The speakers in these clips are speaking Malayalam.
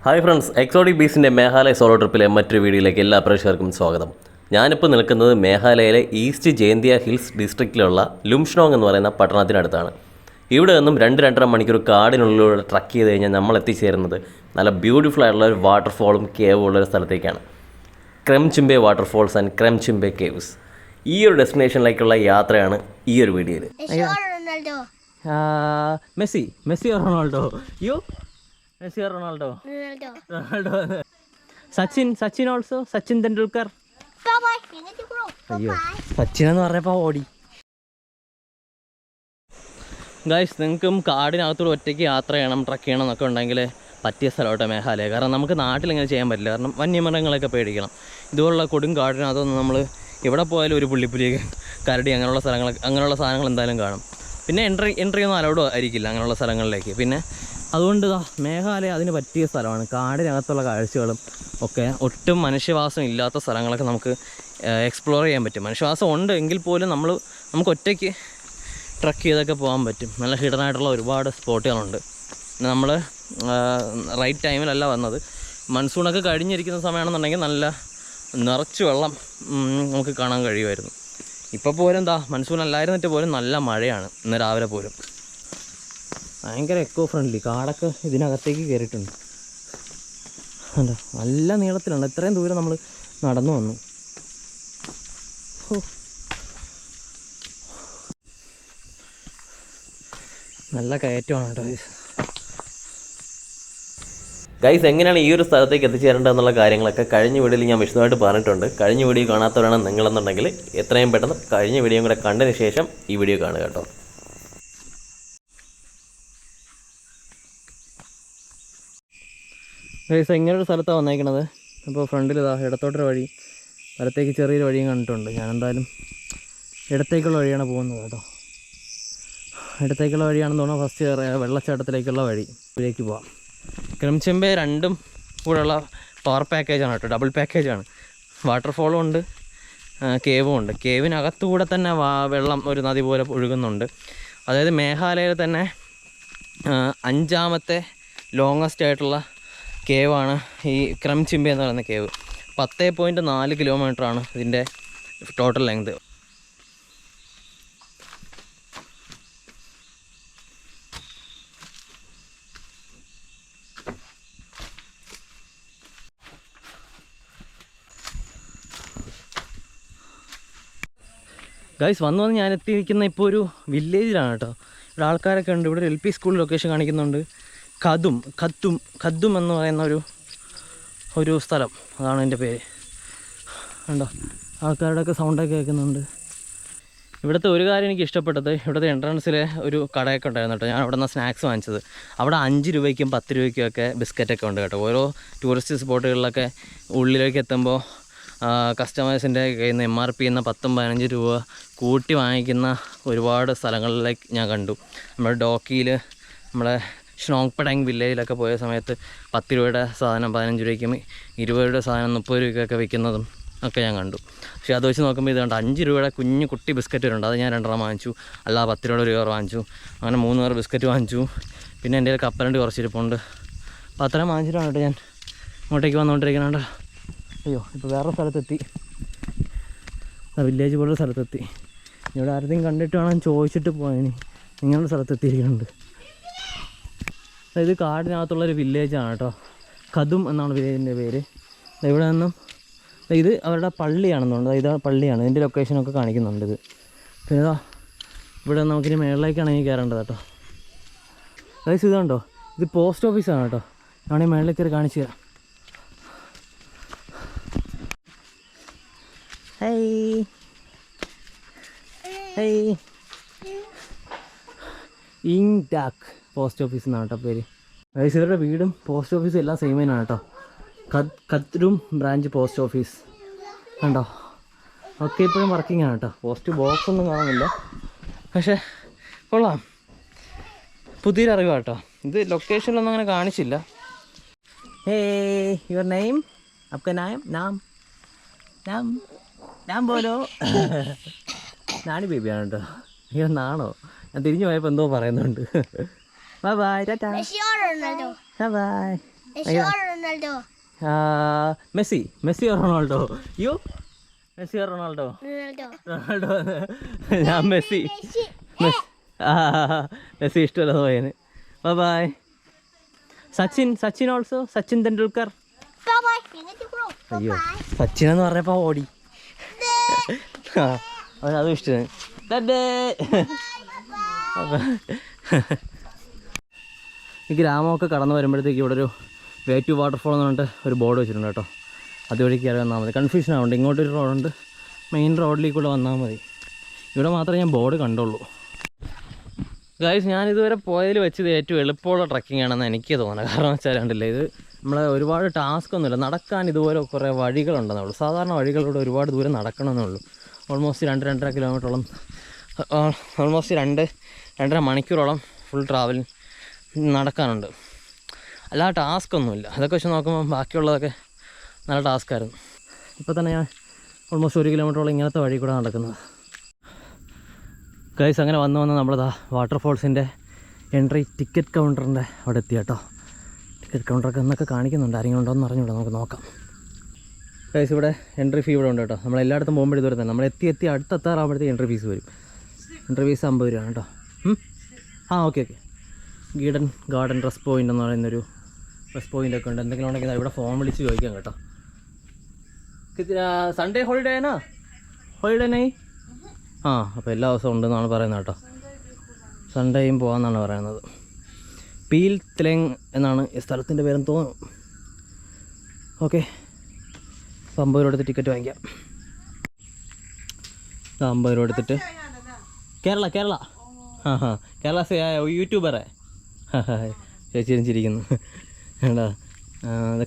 ഹായ് ഫ്രണ്ട്സ്, എക്സോട്ടിക് ബീസിൻ്റെ മേഘാലയ സോളോ ട്രിപ്പിലെ മറ്റൊരു വീഡിയോയിലേക്ക് എല്ലാ പ്രേക്ഷകർക്കും സ്വാഗതം. ഞാനിപ്പോൾ നിൽക്കുന്നത് മേഘാലയയിലെ ഈസ്റ്റ് ജയന്തിയ ഹിൽസ് ഡിസ്ട്രിക്റ്റിലുള്ള ലുംഷ്നോങ് എന്ന് പറയുന്ന പട്ടണത്തിനടുത്താണ്. ഇവിടെ നിന്നും 2-2.5 മണിക്കൂർ കാടിനുള്ളിലൂടെ ട്രക്ക് ചെയ്ത് കഴിഞ്ഞാൽ നമ്മൾ എത്തിച്ചേരുന്നത് നല്ല ബ്യൂട്ടിഫുൾ ആയിട്ടുള്ള ഒരു വാട്ടർഫോളും കേവും ഉള്ളൊരു സ്ഥലത്തേക്കാണ്. ക്രെംചിംബെ വാട്ടർഫോൾസ് ആൻഡ് ക്രെംചിംബെ കേവ്സ്. ഈ ഒരു ഡെസ്റ്റിനേഷനിലേക്കുള്ള യാത്രയാണ് ഈ ഒരു വീഡിയോയിൽ. Messi Ronaldo Messi Ronaldo Sachin also Sachin Tendulkar. അയ്യോ, സച്ചിൻ എന്ന് പറഞ്ഞപ്പോൾ ഓടി. ഗൈസ്, നിങ്ങൾക്കും കാടിനകത്തൂടെ ഒറ്റയ്ക്ക് യാത്ര ചെയ്യണം, ട്രക്ക് ചെയ്യണം എന്നൊക്കെ ഉണ്ടെങ്കിൽ പറ്റിയ സ്ഥലമായിട്ട് മേഘാലയ. കാരണം നമുക്ക് നാട്ടിലിങ്ങനെ ചെയ്യാൻ പറ്റില്ല, കാരണം വന്യമൃഗങ്ങളൊക്കെ പേടിക്കണം. ഇതുപോലുള്ള കൊടും കാടിനകത്തൊന്നും നമ്മൾ എവിടെ പോയാലും ഒരു പുള്ളിപ്പുലി, കരടി അങ്ങനെയുള്ള സാധനങ്ങൾ എന്തായാലും കാണും. പിന്നെ എൻട്രി ഒന്നും അലൗഡ് ആയിരിക്കില്ല അങ്ങനെയുള്ള സ്ഥലങ്ങളിലേക്ക്. പിന്നെ അതുകൊണ്ട് മേഘാലയ അതിന് പറ്റിയ സ്ഥലമാണ്. കാടിനകത്തുള്ള കാഴ്ചകളും ഒക്കെ ഒട്ടും മനുഷ്യവാസം ഇല്ലാത്ത സ്ഥലങ്ങളൊക്കെ നമുക്ക് എക്സ്പ്ലോർ ചെയ്യാൻ പറ്റും. മനുഷ്യവാസം ഉണ്ട് എങ്കിൽ പോലും നമുക്ക് ഒറ്റയ്ക്ക് ട്രക്ക് ചെയ്തൊക്കെ പോകാൻ പറ്റും. നല്ല ഹിഡനായിട്ടുള്ള ഒരുപാട് സ്പോട്ടുകളുണ്ട്. നമ്മൾ റൈറ്റ് ടൈമിലല്ല വന്നത്. മൺസൂണൊക്കെ കഴിഞ്ഞിരിക്കുന്ന സമയമാണെന്നുണ്ടെങ്കിൽ നല്ല നിറച്ച് വെള്ളം നമുക്ക് കാണാൻ കഴിയുമായിരുന്നു. ഇപ്പോൾ പോലും മൺസൂൺ അല്ലായിരുന്നിട്ട് പോലും നല്ല മഴയാണ് ഇന്ന് രാവിലെ പോലും. ഭയങ്കര എക്കോ ഫ്രണ്ട്ലി. കാടൊക്കെ ഇതിനകത്തേക്ക് കയറിയിട്ടുണ്ട്. അല്ല, നല്ല നീളത്തിലുണ്ട്. ഇത്രയും ദൂരം നമ്മൾ നടന്നു വന്നു. നല്ല കയറ്റമാണ് കേട്ടോ ഗൈസ്. എങ്ങനെയാണ് ഈ ഒരു സ്ഥലത്തേക്ക് എത്തിച്ചേരേണ്ടത് എന്നുള്ള കാര്യങ്ങളൊക്കെ കഴിഞ്ഞ വീഡിയോയിൽ ഞാൻ വിശദമായിട്ട് പറഞ്ഞിട്ടുണ്ട്. കഴിഞ്ഞ വീഡിയോ കാണാത്തവരാണ് നിങ്ങളെന്നുണ്ടെങ്കിൽ എത്രയും പെട്ടെന്ന് കഴിഞ്ഞ വീഡിയോയും കൂടെ കണ്ടതിന് ശേഷം ഈ വീഡിയോ കാണുക കേട്ടോ. ഗൈസ്, ഇങ്ങനൊരു സ്ഥലത്താണ് വന്നേക്കണത്. അപ്പോൾ ഫ്രണ്ടിൽ ഇടത്തോട്ടൊരു വഴി, വലത്തേക്ക് ചെറിയൊരു വഴിയും കണ്ടിട്ടുണ്ട്. ഞാനെന്തായാലും ഇടത്തേക്കുള്ള വഴിയാണ് പോകുന്നത് കേട്ടോ. ഇടത്തേക്കുള്ള വഴിയാണെന്ന് തോന്നുന്നു ഫസ്റ്റ് വെള്ളച്ചാട്ടത്തിലേക്കുള്ള വഴിയിലേക്ക് പോവാം. ക്രെംചിംബെ രണ്ടും കൂടെയുള്ള പവർ പാക്കേജാണ് കേട്ടോ, ഡബിൾ പാക്കേജാണ്. വാട്ടർഫോളും ഉണ്ട്, കേവും ഉണ്ട്. കേവിനകത്തുകൂടെ തന്നെ വെള്ളം ഒരു നദി പോലെ ഒഴുകുന്നുണ്ട്. അതായത് മേഘാലയയിൽ തന്നെ 5ാമത്തെ ലോങ്ങസ്റ്റ് ആയിട്ടുള്ള കേവാണ് ഈ ക്രെംചിംബെ എന്ന് പറയുന്ന കേവ്. 10.4 കിലോമീറ്ററാണ് ഇതിൻ്റെ ടോട്ടൽ ലെങ്ത്. ഗൈസ്, വന്ന് ഞാൻ എത്തിയിരിക്കുന്ന ഇപ്പോൾ ഒരു വില്ലേജിലാണ് കേട്ടോ. ഇവിടെ ആൾക്കാരൊക്കെ ഉണ്ട്. ഇവിടെ LP സ്കൂൾ ലൊക്കേഷൻ കാണിക്കുന്നുണ്ട്. ഖദ്ദും എന്ന് പറയുന്ന ഒരു സ്ഥലം, അതാണ് എൻ്റെ പേര്. കണ്ടോ, ആൾക്കാരുടെയൊക്കെ സൗണ്ടൊക്കെ കേൾക്കുന്നുണ്ട്. ഇവിടുത്തെ ഒരു കാര്യം എനിക്ക് ഇഷ്ടപ്പെട്ടത്, ഇവിടുത്തെ എൻട്രൻസിൽ ഒരു കടയൊക്കെ ഉണ്ടായിരുന്നു കേട്ടോ. ഞാൻ അവിടെ നിന്ന് സ്നാക്സ് വാങ്ങിച്ചത്. അവിടെ 5 രൂപയ്ക്കും 10 രൂപയ്ക്കും ഒക്കെ ബിസ്ക്കറ്റൊക്കെ ഉണ്ട് കേട്ടോ. ഓരോ ടൂറിസ്റ്റ് സ്പോട്ടുകളിലൊക്കെ ഉള്ളിലേക്ക് എത്തുമ്പോൾ കസ്റ്റമേഴ്സിൻ്റെ കയ്യിൽ നിന്ന് MRP എന്ന 10-15 രൂപ കൂട്ടി വാങ്ങിക്കുന്ന ഒരുപാട് സ്ഥലങ്ങളിലേക്ക് ഞാൻ കണ്ടു. നമ്മുടെ ഡോക്കിയിൽ, നമ്മുടെ ഷ്നോങ് പെടാങ് വില്ലേജിലൊക്കെ പോയ സമയത്ത് 10 രൂപയുടെ സാധനം 15 രൂപയ്ക്കും, 20 രൂപയുടെ സാധനം 30 രൂപയ്ക്കൊക്കെ വിൽക്കുന്നതും ഒക്കെ ഞാൻ കണ്ടു. പക്ഷേ അത് വെച്ച് നോക്കുമ്പോൾ ഇത് കണ്ട് 5 രൂപയുടെ കുട്ടി ബിസ്ക്കറ്റ് വരുന്നുണ്ട്. അത് ഞാൻ 2 വാങ്ങിച്ചു. അല്ല, 10 രൂപയുടെ ഒരു കവർ വാങ്ങിച്ചു. അങ്ങനെ 3 കവർ ബിസ്ക്കറ്റ് വാങ്ങിച്ചു. പിന്നെ എൻ്റെ കയ്യിൽ കപ്പലണ്ടി കുറച്ചിരിപ്പുണ്ട്. അപ്പോൾ അത്രയും വാങ്ങിച്ചിട്ടാണ് കേട്ടോ ഞാൻ ഇങ്ങോട്ടേക്ക് വന്നുകൊണ്ടിരിക്കുന്നുണ്ട്. അയ്യോ, ഇപ്പോൾ വേറെ സ്ഥലത്തെത്തി. വില്ലേജ് പോലൊരു സ്ഥലത്തെത്തി. ഇവിടെ ആരെങ്കിലും കണ്ടിട്ട് വേണം ചോദിച്ചിട്ട് പോയതിന്. ഇങ്ങനൊരു സ്ഥലത്തെത്തിയിരിക്കുന്നുണ്ട്. ഇത് കാടിനകത്തുള്ളൊരു വില്ലേജാണ് കേട്ടോ. ഖദ്ദും എന്നാണ് വില്ലേജിൻ്റെ പേര്. ഇവിടെ നിന്നും ഇത് അവരുടെ പള്ളിയാണെന്ന് തോന്നുന്നത്. ഇതാണ് പള്ളിയാണ്. ഇതിൻ്റെ ലൊക്കേഷനൊക്കെ കാണിക്കുന്നുണ്ട്. ഇത് പിന്നെ ഇവിടെ നമുക്കിനി മേളിലേക്കാണ് ഇനി കയറേണ്ടത് കേട്ടോ. അതായത് ഇതുണ്ടോ, ഇത് പോസ്റ്റ് ഓഫീസാണ് കേട്ടോ. ഞാനീ മേളിലേക്ക് കയറി കാണിച്ചു തരാം. ഇൻടാക് പോസ്റ്റ് ഓഫീസ് എന്നാണ് കേട്ടോ പേര്. അതായത് ഇവരുടെ വീടും പോസ്റ്റ് ഓഫീസും എല്ലാം സെയിം തന്നെയാണ് കേട്ടോ. ഖദ്ദും ബ്രാഞ്ച് പോസ്റ്റ് ഓഫീസ് കണ്ടോ. ഒക്കെ ഇപ്പോഴും വർക്കിംഗ് ആണ് കേട്ടോ. പോസ്റ്റ് ബോക്സ് ഒന്നും കാണുന്നില്ല, പക്ഷേ കൊള്ളാം. പുതിയൊരു അറിവാണ് കേട്ടോ. ഇത് ലൊക്കേഷനിലൊന്നും അങ്ങനെ കാണിച്ചില്ല. യുവർ നെയിം, आपका നാം പോലോ. നാണി ബേബിയാണ് കേട്ടോ. അയ്യോ, നാണോ? ഞാൻ തിരിഞ്ഞു പോയപ്പോൾ എന്തോ പറയുന്നുണ്ട്. ബൈ ബൈ, ടാറ്റാ, bye bye. Messi Ronaldo. Yo Messi Ronaldo? Ronaldo. ഞാൻ മെസ്സി. മെസ്സി ഇഷ്ടമല്ലെന്ന് പോയേന്. ബൈ. സച്ചിൻ ഓൾസോ. സച്ചിൻ തെണ്ടുൽക്കർ. അയ്യോ സച്ചിൻ എന്ന് പറഞ്ഞപ്പോ ഓടി. അതും ഇഷ്ടമാണ്. ഈ ഗ്രാമമൊക്കെ കടന്നു വരുമ്പോഴത്തേക്ക് ഇവിടെ ഒരു വേ ടു വാട്ടർഫോൾ എന്ന് പറഞ്ഞിട്ട് ഒരു ബോർഡ് വെച്ചിട്ടുണ്ട് കേട്ടോ. അതുവഴി കയറി വന്നാൽ മതി. കൺഫ്യൂഷൻ ആവുന്നുണ്ട്. ഇങ്ങോട്ടൊരു റോഡുണ്ട്, മെയിൻ റോഡിലേക്ക് കൂടെ വന്നാൽ മതി. ഇവിടെ മാത്രമേ ഞാൻ ബോർഡ് കണ്ടുള്ളൂ. ഗൈസ്, ഞാനിതുവരെ പോയതിൽ വെച്ചത് ഏറ്റവും എളുപ്പമുള്ള ട്രക്കിംഗ് ആണെന്ന് എനിക്ക് തോന്നുന്നത്. കാരണം വെച്ചാൽ കണ്ടില്ലേ, ഇത് നമ്മളെ ഒരുപാട് ടാസ്ക് ഒന്നുമില്ല. നടക്കാൻ ഇതുപോലെ കുറേ വഴികളുണ്ടെന്നേ ഉള്ളൂ. സാധാരണ വഴികളിലൂടെ ഒരുപാട് ദൂരം നടക്കണമെന്നേ ഉള്ളൂ. ഓൾമോസ്റ്റ് 2-2.5 കിലോമീറ്ററോളം, ഓൾമോസ്റ്റ് 2-2.5 മണിക്കൂറോളം ഫുൾ ട്രാവൽ നടക്കാനുണ്ട്. അല്ലാതെ ടാസ്ക് ഒന്നുമില്ല. അതൊക്കെ വെച്ച് നോക്കുമ്പോൾ ബാക്കിയുള്ളതൊക്കെ നല്ല ടാസ്ക്കായിരുന്നു. ഇപ്പോൾ തന്നെ ഞാൻ ഓൾമോസ്റ്റ് 1 കിലോമീറ്ററോളം ഇങ്ങനത്തെ വഴി കൂടെ നടക്കുന്നത്. ഗൈസ്, അങ്ങനെ വന്ന് നമ്മളിതാ വാട്ടർഫോൾസിൻ്റെ എൻട്രി ടിക്കറ്റ് കൗണ്ടറിൻ്റെ അവിടെ എത്തി കേട്ടോ. ടിക്കറ്റ് കൗണ്ടറൊക്കെ എന്നൊക്കെ കാണിക്കുന്നുണ്ട്. ആരെങ്കിലും ഉണ്ടോ എന്ന് അറിഞ്ഞൂടാ, നമുക്ക് നോക്കാം. ഗൈസ്, ഇവിടെ എൻട്രി ഫീ ഇവിടെ ഉണ്ട് കേട്ടോ. നമ്മളെല്ലായിടത്തും പോകുമ്പോൾ ഇതുവരെ തന്നെ നമ്മൾ എത്തി അടുത്തെത്താറാകുമ്പോഴത്തേക്ക് എൻട്രി ഫീസ് വരും. എൻട്രി ഫീസ് 50 രൂപയാണ് കേട്ടോ. ഓക്കെ. ഗീഡൻ ഗാർഡൻ റെസ്റ്റ് പോയിൻ്റ് എന്ന് പറയുന്നൊരു റെസ്റ്റ് പോയിൻ്റൊക്കെ ഉണ്ട്. എന്തെങ്കിലും ഉണ്ടെങ്കിൽ ഇവിടെ ഫോൺ വിളിച്ച് ചോദിക്കാം കേട്ടോ. സൺഡേ ഹോളിഡേ നൈ. അപ്പോൾ എല്ലാ ദിവസവും ഉണ്ടെന്നാണ് പറയുന്നത് കേട്ടോ. സൺഡേയും പോകാമെന്നാണ് പറയുന്നത്. പീൽ തെലങ് എന്നാണ് ഈ സ്ഥലത്തിൻ്റെ പേരെന്ന് തോന്നുന്നു. ഓക്കെ, 50 രൂപ എടുത്ത് ടിക്കറ്റ് വാങ്ങിക്കാം. 50 രൂപ എടുത്തിട്ട് കേരള കേരള യൂട്യൂബറെ ചേച്ചിയും ചിരിക്കുന്നു വേണ്ട.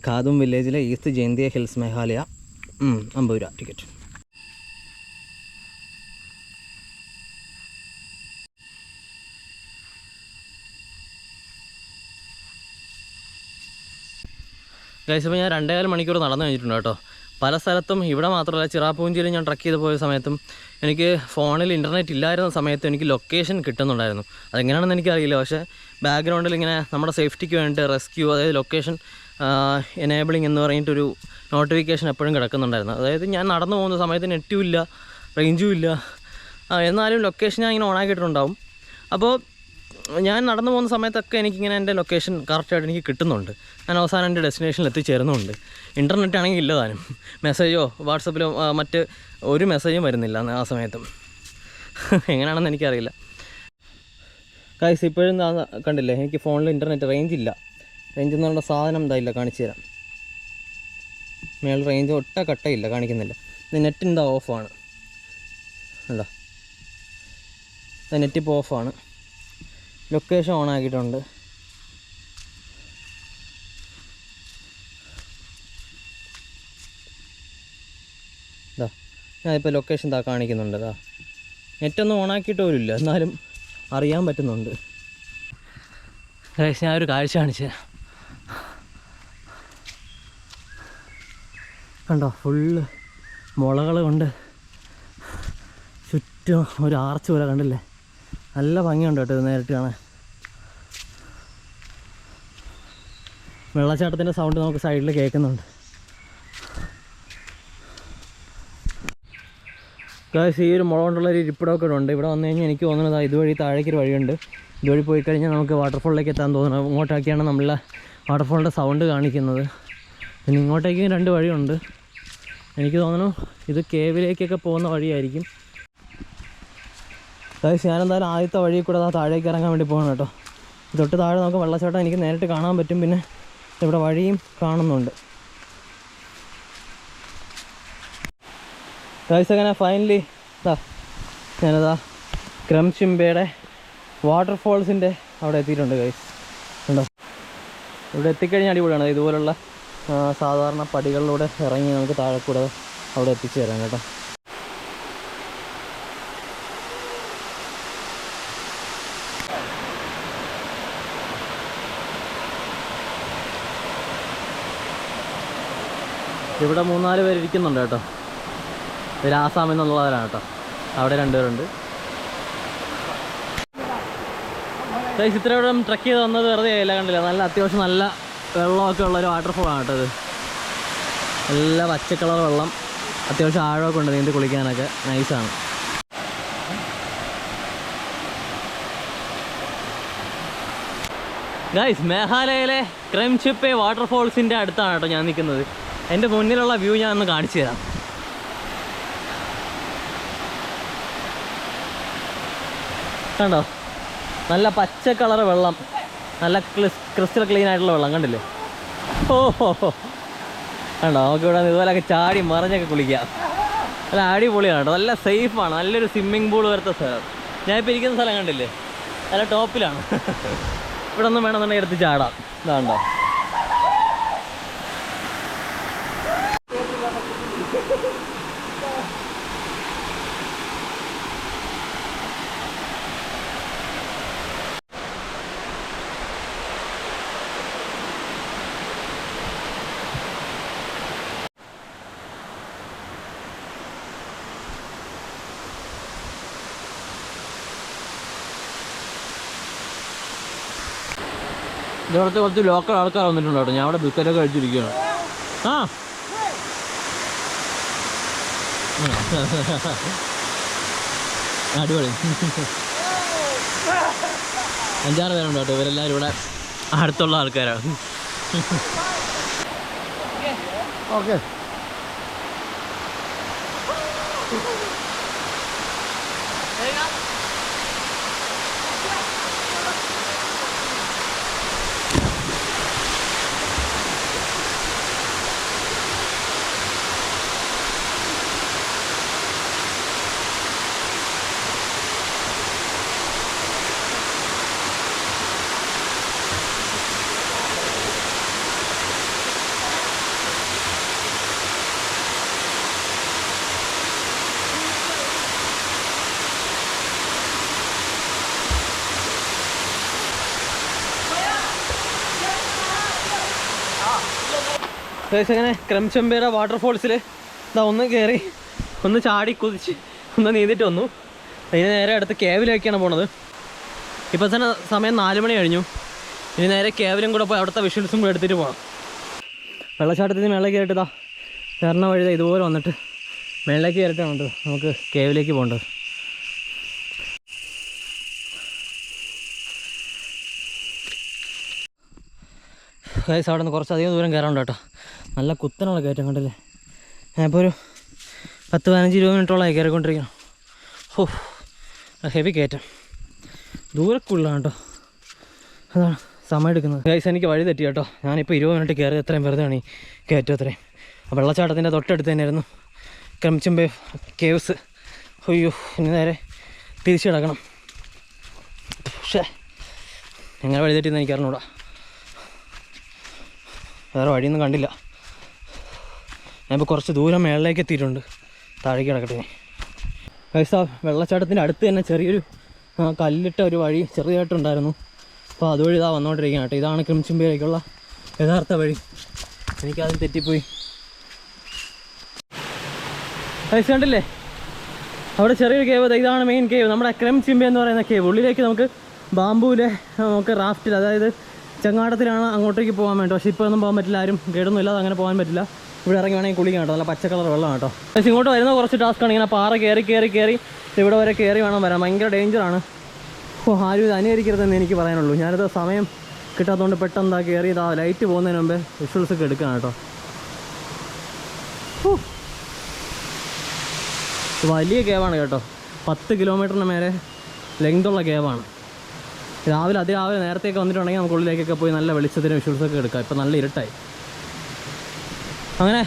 ഖാദും വില്ലേജിലെ ഈസ്റ്റ് ജയന്തിയ ഹിൽസ് മേഘാലയ. 50 രൂപ ടിക്കറ്റ്. ഗൈസ്, ഇപ്പോൾ ഞാൻ 2.5 മണിക്കൂർ നടന്നു കഴിഞ്ഞിട്ടുണ്ട് കേട്ടോ. പല സ്ഥലത്തും, ഇവിടെ മാത്രമല്ല ചിറാപൂഞ്ചിയിൽ ഞാൻ ട്രക്ക് ചെയ്ത് പോയ സമയത്തും എനിക്ക് ഫോണിൽ ഇൻ്റർനെറ്റ് ഇല്ലായിരുന്ന സമയത്ത് എനിക്ക് ലൊക്കേഷൻ കിട്ടുന്നുണ്ടായിരുന്നു. അതെങ്ങനെയാണെന്ന് എനിക്കറിയില്ല. പക്ഷേ ബാക്ക്ഗ്രൗണ്ടിൽ ഇങ്ങനെ നമ്മുടെ സേഫ്റ്റിക്ക് വേണ്ടിയിട്ട് റെസ്ക്യൂ, അതായത് ലൊക്കേഷൻ എനേബിളിംഗ് എന്ന് പറഞ്ഞിട്ടൊരു നോട്ടിഫിക്കേഷൻ എപ്പോഴും കിടക്കുന്നുണ്ടായിരുന്നു. അതായത് ഞാൻ നടന്നു പോകുന്ന സമയത്ത് നെറ്റും ഇല്ല, റേഞ്ചും ഇല്ല, എന്നാലും ലൊക്കേഷൻ ഞാൻ ഇങ്ങനെ ഓണാക്കിയിട്ടുണ്ടാവും. അപ്പോൾ ഞാൻ നടന്നു പോകുന്ന സമയത്തൊക്കെ എനിക്കിങ്ങനെ എൻ്റെ ലൊക്കേഷൻ കറക്റ്റായിട്ട് എനിക്ക് കിട്ടുന്നുണ്ട്. ഞാൻ അവസാനം എൻ്റെ ഡെസ്റ്റിനേഷനിൽ എത്തിച്ചേരുന്നുമുണ്ട്. ഇൻ്റർനെറ്റ് ആണെങ്കിൽ ഇല്ല താനും. മെസ്സേജോ വാട്സപ്പിലോ മറ്റ് ഒരു മെസ്സേജും വരുന്നില്ല ആ സമയത്തും. എങ്ങനെയാണെന്ന് എനിക്കറിയില്ല. ഗൈസ്, ഇപ്പോഴും കണ്ടില്ലേ, എനിക്ക് ഫോണിൽ ഇൻ്റർനെറ്റ് റേഞ്ച് ഇല്ല. റേഞ്ച് എന്നുള്ള സാധനം എന്താ ഇല്ല, കാണിച്ചു തരാം. മേളിൽ റേഞ്ച് കട്ടയില്ല, കാണിക്കുന്നില്ല. ഇത് നെറ്റ് എന്താ ഓഫാണ്. ഉണ്ടോ, നെറ്റ് ഇപ്പോൾ ഓഫാണ്. ലൊക്കേഷൻ ഓൺ ആക്കിയിട്ടുണ്ട്. ഇതാ ഞാനിപ്പോൾ ലൊക്കേഷൻ കാണിക്കുന്നുണ്ട്. നെറ്റൊന്നും ഓൺ ആക്കിയിട്ട് പോലും ഇല്ല, എന്നാലും അറിയാൻ പറ്റുന്നുണ്ട്. ഞാൻ ഒരു കാഴ്ച കാണിച്ചു. കണ്ടോ, ഫുള്ള് മുളകൾ കൊണ്ട് ചുറ്റും ഒരു ആർച്ച് പോലെ, കണ്ടില്ലേ? നല്ല ഭംഗിയുണ്ട് കേട്ടോ ഇത് നേരിട്ട് കാണാൻ. വെള്ളച്ചാട്ടത്തിൻ്റെ സൗണ്ട് നമുക്ക് സൈഡിൽ കേൾക്കുന്നുണ്ട്. ഗൈസ്, ഈ ഒരു മുള കൊണ്ടുള്ളൊരു ഇരിപ്പിടമൊക്കെ ഉണ്ട്. ഇവിടെ വന്നു കഴിഞ്ഞാൽ എനിക്ക് തോന്നുന്നത് ഇതുവഴി താഴേക്കൊരു വഴിയുണ്ട്. ഇതുവഴി പോയി കഴിഞ്ഞാൽ നമുക്ക് വാട്ടർഫോളിലേക്ക് എത്താൻ തോന്നുന്നു. ഇങ്ങോട്ടൊക്കെയാണ് നമ്മളെ വാട്ടർഫോളിൻ്റെ സൗണ്ട് കാണിക്കുന്നത്. പിന്നെ ഇങ്ങോട്ടേക്കും 2 വഴിയുണ്ട്. എനിക്ക് തോന്നുന്നു ഇത് കേവിലേക്കൊക്കെ പോകുന്ന വഴിയായിരിക്കും. ഗൈസ്, ഞാനെന്തായാലും ആദ്യത്തെ വഴി കൂടെ താഴേക്ക് ഇറങ്ങാൻ വേണ്ടി പോകണം കേട്ടോ. തൊട്ട് താഴെ നമുക്ക് വെള്ളച്ചാട്ടം എനിക്ക് നേരിട്ട് കാണാൻ പറ്റും. പിന്നെ ഇവിടെ വഴിയും കാണുന്നുണ്ട്. ഗൈസ്, അങ്ങനെ ഫൈനലി ഞാനിതാ ക്രംചിംബയുടെ വാട്ടർഫോൾസിൻ്റെ അവിടെ എത്തിയിട്ടുണ്ട്. ഗൈസ് ഉണ്ടോ, ഇവിടെ എത്തിക്കഴിഞ്ഞാൽ അടിപൊളിയാണ്. ഇതുപോലുള്ള സാധാരണ പടികളിലൂടെ ഇറങ്ങി നമുക്ക് താഴെ കൂടെ അവിടെ എത്തിച്ചു തരാം കേട്ടോ. ഇവിടെ 3-4 പേര് ഇരിക്കുന്നുണ്ട് കേട്ടോ. ഇതിൽ ആസാമിൽ നിന്നുള്ളവരാണ് കേട്ടോ. അവിടെ 2 പേരുണ്ട്. ഇത്രയോടെ ട്രക്ക് ചെയ്ത് വന്നത് വെറുതെ ആയില്ല, കണ്ടില്ല? നല്ല അത്യാവശ്യം നല്ല വെള്ളമൊക്കെ ഉള്ളൊരു വാട്ടർഫോളാണ് കേട്ടോ ഇത്. നല്ല പച്ചക്കളർ വെള്ളം, അത്യാവശ്യം ആഴമൊക്കെ ഉണ്ട് നീന്തി കുളിക്കാനൊക്കെ നൈസാണ്. ഗൈസ്, മേഘാലയയിലെ ക്രെംചിപ്പെ വാട്ടർഫോൾസിൻ്റെ അടുത്താണ് കേട്ടോ ഞാൻ നിൽക്കുന്നത്. എൻ്റെ മുന്നിലുള്ള വ്യൂ ഞാൻ ഒന്ന് കാണിച്ചു തരാം. കണ്ടോ, നല്ല പച്ച കളർ വെള്ളം, നല്ല ക്രിസ്റ്റൽ ക്ലീൻ ആയിട്ടുള്ള വെള്ളം കണ്ടില്ലേ. ഓ ഹോ ഹോ, കണ്ടോ, നമുക്ക് ഇവിടെ ഇതുപോലെയൊക്കെ ചാടി മറിഞ്ഞൊക്കെ കുളിക്കാം. നല്ല അടിപൊളിയാണ് കേട്ടോ, നല്ല സേഫാണ്. നല്ലൊരു സ്വിമ്മിംഗ് പൂൾ വരത്തെ സ്ഥലം. ഞാനിപ്പോൾ ഇരിക്കുന്ന സ്ഥലം കണ്ടില്ലേ, നല്ല ടോപ്പിലാണ്. ഇവിടെ ഒന്നും വേണമെന്നുണ്ടെങ്കിൽ എടുത്ത് ചാടാം. ഇതാണ്ടോ, ഇവിടുത്തെ കുറച്ച് ലോക്കൽ ആൾക്കാർ വന്നിട്ടുണ്ട് കേട്ടോ. ഞാൻ അവിടെ ബിസ്ക്കറ്റൊക്കെ കഴിച്ചിരിക്കുകയാണ്. അടിപൊളി. 5-6 പേരുണ്ട് കേട്ടോ. ഇവരെല്ലാവരും ഇവിടെ അടുത്തുള്ള ആൾക്കാരാണ്. ഓക്കെ, അങ്ങനെ ക്രെംചിപ്പെ വാട്ടർഫോൾസിൽ ഇതാ ഒന്ന് കയറി, ഒന്ന് ചാടി കുതിച്ച്, ഒന്ന് നീന്തിട്ട് വന്നു. അതിന് നേരെ അടുത്ത് കേവിലേക്കാണ് പോണത്. ഇപ്പോൾ തന്നെ സമയം 4 മണി കഴിഞ്ഞു. ഇനി നേരെ കേവിലും കൂടെ പോയി അവിടുത്തെ വിഷ്വൽസും കൂടെ എടുത്തിട്ട് പോകണം. വെള്ളച്ചാട്ടത്തിൽ നിന്ന് മേളിലേക്ക് കയറിയിട്ടാ കയറുന്ന വഴി ഇതുപോലെ വന്നിട്ട് മേളിലേക്ക് കയറിയിട്ടാണ് നമുക്ക് കേവിലേക്ക് പോകേണ്ടത്. ഗൈസ്, അവിടെ നിന്ന് കുറച്ചധികം ദൂരം കയറാനുണ്ട് കേട്ടോ. നല്ല കുത്തനുള്ള കയറ്റം കണ്ടില്ലേ. ഞാനിപ്പോൾ ഒരു 10-15-20 മിനിറ്റോളമായി കയറിക്കൊണ്ടിരിക്കണം. ഓ, ഹെവി കയറ്റം, ദൂരക്കുള്ളതാണ് കേട്ടോ. അതാണ് സമയം എടുക്കുന്നത്. ഗൈസ്, എനിക്ക് വഴി തെറ്റി കേട്ടോ. ഞാനിപ്പോൾ 20 മിനിറ്റ് കയറി, എത്രയും വെറുതെയാണ് ഈ കയറ്റം അത്രയും. വെള്ളച്ചാട്ടത്തിൻ്റെ തൊട്ടടുത്ത് തന്നെയായിരുന്നു ക്രെംചിപ്പെ കേവ്സ്. അയ്യോ, ഇനി നേരെ തിരിച്ചു കിടക്കണം. പക്ഷേ എങ്ങനെ വഴി തെറ്റിയെന്ന് എനിക്ക് അറിഞ്ഞൂടാ. വേറെ വഴിയൊന്നും കണ്ടില്ല. ഞാനിപ്പോൾ കുറച്ച് ദൂരം മേളിലേക്ക് എത്തിയിട്ടുണ്ട്. താഴേക്ക് കിടക്കട്ടെ. ഗൈസ്, ആ വെള്ളച്ചാട്ടത്തിൻ്റെ അടുത്ത് തന്നെ ചെറിയൊരു കല്ലിട്ട ഒരു വഴി ചെറിയതായിട്ടുണ്ടായിരുന്നു. അപ്പോൾ അതുവഴി ഇതാ വന്നുകൊണ്ടിരിക്കുകയാണ് കേട്ടോ. ഇതാണ് ക്രെംചിപ്പെയിലേക്കുള്ള യഥാർത്ഥ വഴി. എനിക്കതിൽ തെറ്റിപ്പോയി. ഗൈസ്, കണ്ടില്ലേ, അവിടെ ചെറിയൊരു കേവ്. ഇതാണ് മെയിൻ കേവ്, നമ്മുടെ ക്രെംചിപ്പെ എന്ന് പറയുന്ന കേവ്. ഉള്ളിലേക്ക് നമുക്ക് ബാംബൂവിലെ നമുക്ക് റാഫ്റ്റിൽ, അതായത് ചങ്ങാടത്തിലാണ് അങ്ങോട്ടേക്ക് പോകാൻ വേണ്ടി. പക്ഷേ ഇപ്പോൾ ഒന്നും പോകാൻ പറ്റില്ല, ആരും കേടൊന്നും ഇല്ലാതെ അങ്ങനെ പോകാൻ പറ്റില്ല. ഇവിടെ ഇറങ്ങി വേണമെങ്കിൽ കുളിക്കാം കേട്ടോ. നല്ല പച്ച കളർ വെള്ളമാണ് കേട്ടോ. പക്ഷേ ഇങ്ങോട്ട് വരുന്ന കുറച്ച് ടാസ്ക്കാണ്. ഇങ്ങനെ പാറ കയറി ഇവിടെ വരെ കയറി വേണം വരാൻ. ഭയങ്കര ഡേഞ്ചറാണ്. ഓ, ആരും ഇത് അനുകരിക്കരുതെന്ന് എനിക്ക് പറയാനുള്ളൂ. ഞാനിത് സമയം കിട്ടാത്തതുകൊണ്ട് പെട്ടെന്ന് കയറി ഇതാ ലൈറ്റ് പോകുന്നതിന് മുമ്പേ വിഷ്വൽസൊക്കെ എടുക്കണം കേട്ടോ. വലിയ കേവാണ് കേട്ടോ. 10 കിലോമീറ്ററിന് മേലെ ലെങ്തുള്ള കേവാണ്. അതിരാവിലെ നേരത്തേക്ക് വന്നിട്ടുണ്ടെങ്കിൽ നമുക്ക് ഉള്ളിലേക്കൊക്കെ പോയി നല്ല വെളിച്ചത്തിന് വിഷ്വൽസൊക്കെ എടുക്കാം. ഇപ്പം നല്ല ഇരുട്ടായി. അങ്ങനെ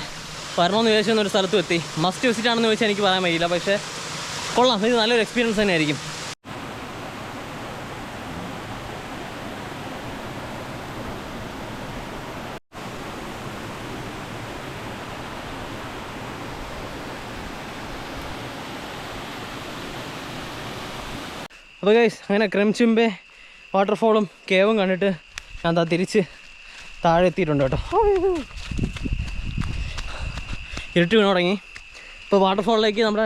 വരണമെന്ന് ചോദിച്ചൊരു സ്ഥലത്തും എത്തി. മസ്റ്റ് വിസിറ്റ് ആണെന്ന് ചോദിച്ചാൽ എനിക്ക് പറയാൻ കഴിയില്ല, പക്ഷേ കൊള്ളാം, ഇത് നല്ലൊരു എക്സ്പീരിയൻസ് തന്നെയായിരിക്കും. അപ്പോൾ ഗൈസ്, അങ്ങനെ ക്രെംചിപ്പെ വാട്ടർഫോളും കേവും കണ്ടിട്ട് ഞാൻ തിരിച്ച് താഴെ എത്തിയിട്ടുണ്ട് കേട്ടോ. ഇരുട്ട് വീണ് തുടങ്ങി. ഇപ്പോൾ വാട്ടർഫോളിലേക്ക് നമ്മുടെ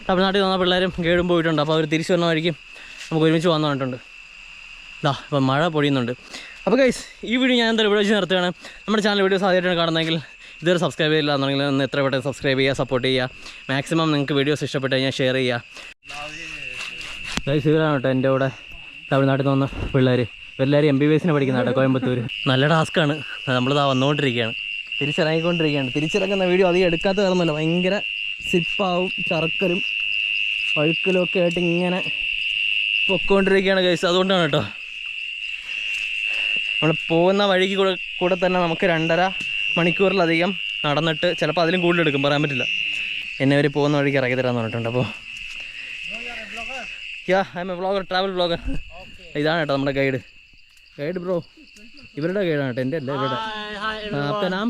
തമിഴ്നാട്ടിൽ വന്ന പിള്ളേരും ഗൈഡും പോയിട്ടുണ്ട്. അപ്പോൾ അവർ തിരിച്ചു വന്ന വഴിക്കും നമുക്ക് ഒരുമിച്ച് വന്നു പറഞ്ഞിട്ടുണ്ട്. ഇതാ ഇപ്പം മഴ പൊഴിയുന്നുണ്ട്. അപ്പോൾ ഗൈസ് ഈ വീഡിയോ ഞാൻ എന്തായാലും ഇവിടെ വെച്ച് നിർത്തുകയാണ്. നമ്മുടെ ചാനൽ വീഡിയോസ് ആദ്യമായിട്ടാണ് കാണുന്നതെങ്കിൽ ഇതുവരെ സബ്സ്ക്രൈബ് ചെയ്യില്ല എന്നുണ്ടെങ്കിൽ ഒന്ന് എത്ര പെട്ടെന്ന് സബ്സ്ക്രൈബ് ചെയ്യുക, സപ്പോർട്ട് ചെയ്യുക. മാക്സിമം നിങ്ങൾക്ക് വീഡിയോസ് ഇഷ്ടപ്പെട്ട് കഴിഞ്ഞാൽ ഷെയർ ചെയ്യുക. ഗൈസ് ഇവരാണ് കേട്ടോ എൻ്റെ കൂടെ തമിഴ്നാട്ടിൽ നിന്ന് വന്ന പിള്ളേർ. എല്ലാവരും MBBS പഠിക്കുന്ന കേട്ടോ കോയമ്പത്തൂർ. നല്ല ടാസ്ക്കാണ്. നമ്മളിതാ വന്നുകൊണ്ടിരിക്കുകയാണ്, തിരിച്ചിറങ്ങിക്കൊണ്ടിരിക്കുകയാണ്. തിരിച്ചിറങ്ങുന്ന വീഡിയോ അധികം എടുക്കാത്ത കാരണമല്ല, ഭയങ്കര സിപ്പാവും ചറക്കലും വഴുക്കലും ഒക്കെ ആയിട്ട് ഇങ്ങനെ പൊക്കോണ്ടിരിക്കുകയാണ് ഗൈസ്. അതുകൊണ്ടാണ് കേട്ടോ നമ്മൾ പോകുന്ന വഴിക്ക് കൂടെ തന്നെ നമുക്ക് 2.5 മണിക്കൂറിലധികം നടന്നിട്ട് ചിലപ്പോൾ അതിലും കൂടുതൽ എടുക്കും, പറയാൻ പറ്റില്ല. എന്നെ അവർ പോകുന്ന വഴിക്ക് ഇറക്കി തരാമെന്ന് പറഞ്ഞിട്ടുണ്ട്. അപ്പോൾ I M A vlogger, travel vlogger. ഇതാണ് കേട്ടോ നമ്മുടെ ഗൈഡ് ബ്രോ. ഇവരുടെ ഗൈഡാണ് കേട്ടോ, എൻ്റെ അല്ല ഇവരുടെ. आपका नाम?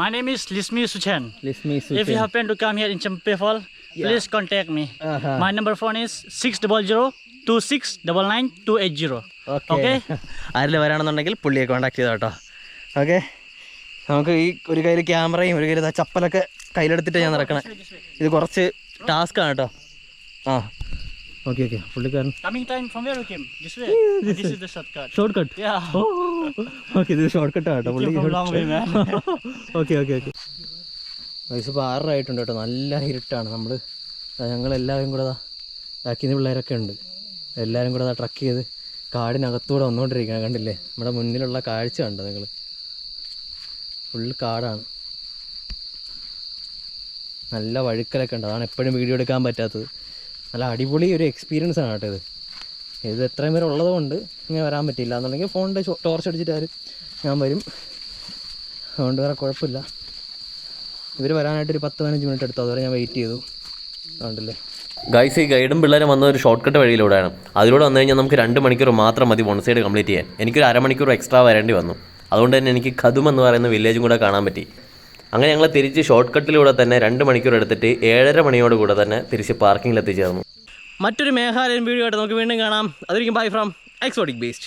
My name is Lismi Suchen. Lismi Suchen. If you happen to come here in Champe Fall, please contact me. My number phone is 600-2699-280. Okay? ആരെങ്കിലും വരാണെന്നുണ്ടെങ്കിൽ പുള്ളിയെ കോൺടാക്ട് ചെയ്തോ കേട്ടോ. ഓക്കെ, നമുക്ക് ഈ ഒരു കയ്യിൽ ക്യാമറയും ഒരു കയ്യിൽ ചപ്പലൊക്കെ കയ്യിലെടുത്തിട്ട് ഞാൻ നടക്കണേ. ഇത് കുറച്ച് ടാസ്ക്കാണ് കേട്ടോ. ആ ഓക്കെ പുള്ളിക്കാരൻ. Coming time from where we came? This way. This is the shortcut. Short Yeah. Okay, ഇത് ഷോർട്ട് കട്ടാണ് കേട്ടോ പുള്ളി. Long way, man. ഓക്കെ വയസ്സ് ഇപ്പോൾ 6 ആയിട്ടുണ്ട് കേട്ടോ. നല്ല ഇരുട്ടാണ്. ഞങ്ങളെല്ലാവരും കൂടെ ബാക്കിന്ന് പിള്ളേരൊക്കെ ഉണ്ട്. എല്ലാവരും കൂടെ ട്രക്ക് ചെയ്ത് കാടിനകത്തൂടെ വന്നുകൊണ്ടിരിക്കുകയാണ്. കണ്ടില്ലേ നമ്മുടെ മുന്നിലുള്ള കാഴ്ച കണ്ടോ നിങ്ങൾ? ഫുള്ള് കാടാണ്, നല്ല വഴുക്കലൊക്കെ ഉണ്ട്. അതാണ് എപ്പോഴും വീഡിയോ എടുക്കാൻ പറ്റാത്തത്. നല്ല അടിപൊളി ഒരു എക്സ്പീരിയൻസ് ആണ് കേട്ടോ ഇത് എത്രയും പേര് ഉള്ളത് കൊണ്ട് ഇങ്ങനെ വരാൻ പറ്റില്ല. എന്നുണ്ടെങ്കിൽ ഫോണിൻ്റെ ടോർച്ച് അടിച്ചിട്ട് ഞാൻ വരും, അതുകൊണ്ട് വേറെ കുഴപ്പമില്ല. ഇവർ വരാനായിട്ടൊരു 10-15 മിനിറ്റ് എടുത്തു, അതുവരെ ഞാൻ വെയിറ്റ് ചെയ്തു. അതുകൊണ്ടല്ലേ ഗൈസ്, ഈ ഗൈഡും പിള്ളേരും വന്ന ഒരു ഷോർട്ട് കട്ട് വഴിയിലൂടെയാണ്. അതിലൂടെ വന്നു കഴിഞ്ഞാൽ നമുക്ക് 2 മണിക്കൂർ മാത്രം മതി വൺ സൈഡ് കംപ്ലീറ്റ് ചെയ്യാൻ. എനിക്കൊരു അരമണിക്കൂർ എക്സ്ട്രാ വരേണ്ടി വന്നു. അതുകൊണ്ട് തന്നെ എനിക്ക് ഖദും എന്ന് പറയുന്ന വില്ലേജും കൂടെ കാണാൻ പറ്റി. അങ്ങനെ ഞങ്ങൾ തിരിച്ച് ഷോർട്ട് കട്ടിലൂടെ തന്നെ 2 മണിക്കൂർ എടുത്തിട്ട് 7:30 മണിയോട് കൂടെ തന്നെ തിരിച്ച് പാർക്കിങ്ങിൽ എത്തിച്ചേർന്നു. മറ്റൊരു മേഘാലയൻ വീഡിയോ ആയിട്ട് നമുക്ക് വീണ്ടും കാണാം. അതൊരിക്കും ബൈ ഫ്രം എക്സോട്ടിക് ബീസ്റ്റ്.